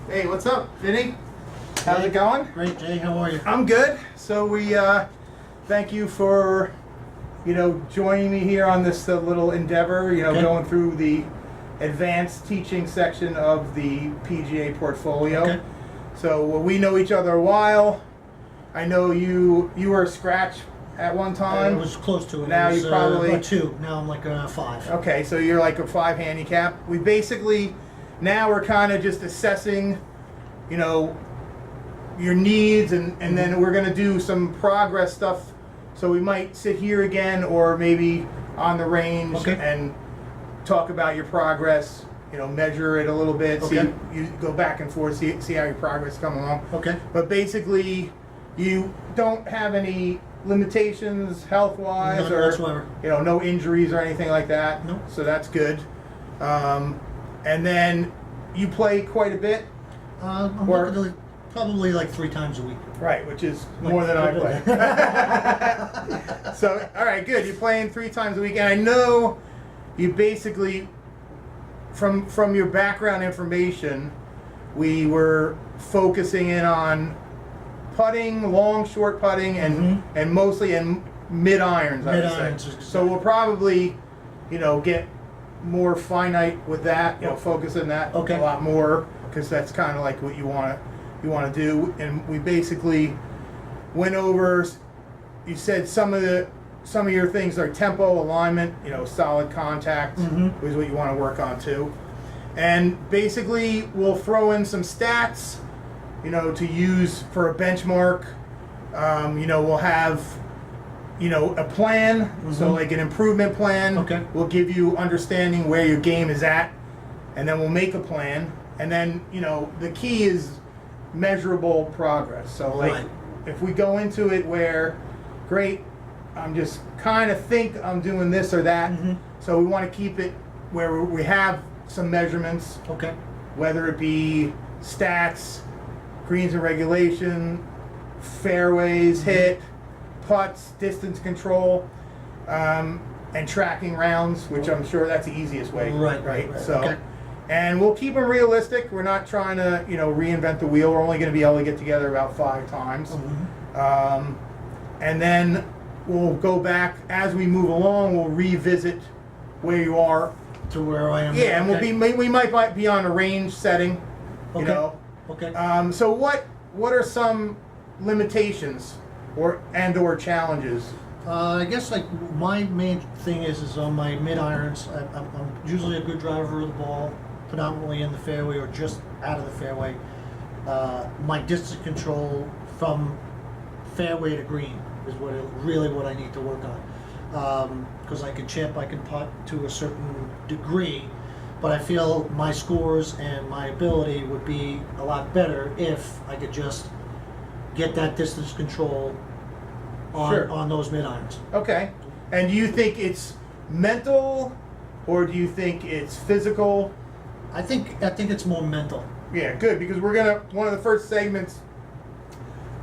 Hey, what's up, Vinny? How's it going? Great, Jay. How are you? I'm good. So we thank you for joining me here on this little endeavor. Okay. Going through the advanced teaching section of the PGA portfolio. Okay. So we know each other a while. I know you were a scratch at one time. I was close to it. Now I was, you probably a 2. Now I'm like a 5. Okay, so you're like a 5 handicap. We basically now we're kind of just assessing, your needs, and then we're gonna do some progress stuff. So we might sit here again, or maybe on the range, Okay. and talk about your progress. Measure it a little bit. Okay. See, you go back and forth. See how your progress is coming along. Okay. But basically, you don't have any limitations health-wise, None or whatsoever. no injuries or anything like that. No. So that's good. And then you play quite a bit. I'm Or- looking to probably like 3 times a week. Right, which is Like, more than I play. So, all right, good. You're playing 3 times a week, and I know you basically, from your background information, we were focusing in on putting, long, short putting, and mostly in mid irons. I would Mid-irons say. is So we'll probably, get more finite with that. Focus on that Okay. a lot more, because that's kind of like what you want to do. And we basically went over. You said some of your things are tempo, alignment, solid contact is what you want to work on too. And basically, we'll throw in some stats, to use for a benchmark. We'll have, a plan, so like an improvement plan. Okay. We'll give you understanding where your game is at, and then we'll make a plan. And then, the key is measurable progress. So like, Right. if we go into it where, great, I'm just kind of think I'm doing this or that. So we want to keep it where we have some measurements, Okay. whether it be stats, greens and regulation, fairways hit, putts, distance control, and tracking rounds, which I'm sure that's the easiest way. Right. So, Okay. and we'll keep them realistic. We're not trying to, reinvent the wheel. We're only going to be able to get together about 5 times. And then we'll go back as we move along. We'll revisit where you are. To where I am. Yeah, now. and Okay. we might be on a range setting. Okay. Okay. So what are some limitations or challenges? I guess like my main thing is on my mid irons. I'm usually a good driver of the ball, predominantly in the fairway or just out of the fairway. My distance control from fairway to green is really what I need to work on. Because I can chip, I can putt to a certain degree, but I feel my scores and my ability would be a lot better if I could just get that distance control on those mid irons. Okay. And do you think it's mental, or do you think it's physical? I think it's more mental. Yeah, good, because one of the first segments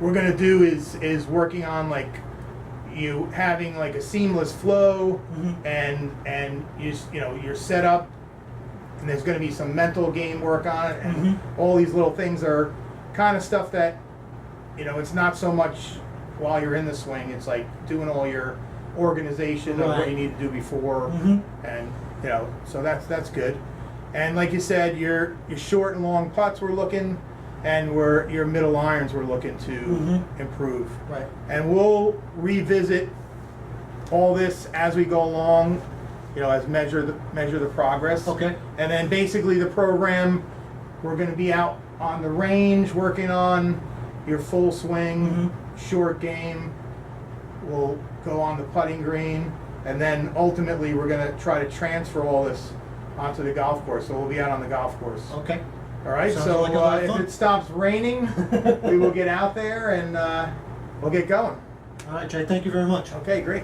we're gonna do is working on like you having like a seamless flow, and you're set up, and there's gonna be some mental game work on it, and all these little things are kind of stuff that it's not so much while you're in the swing. It's like doing all your organization of what you need to do before, and so that's good. And like you said, your short and long putts we're looking, and your middle irons we're looking to improve. Right. And we'll revisit all this as we go along, as measure the progress. Okay. And then basically the program, we're going to be out on the range working on your full swing, short game. We'll go on the putting green, and then ultimately we're going to try to transfer all this onto the golf course. So we'll be out on the golf course. Okay. All right. Sounds So like a lot of if fun. it stops raining, we will get out there and we'll get going. All right, Jay. Thank you very much. Okay, great.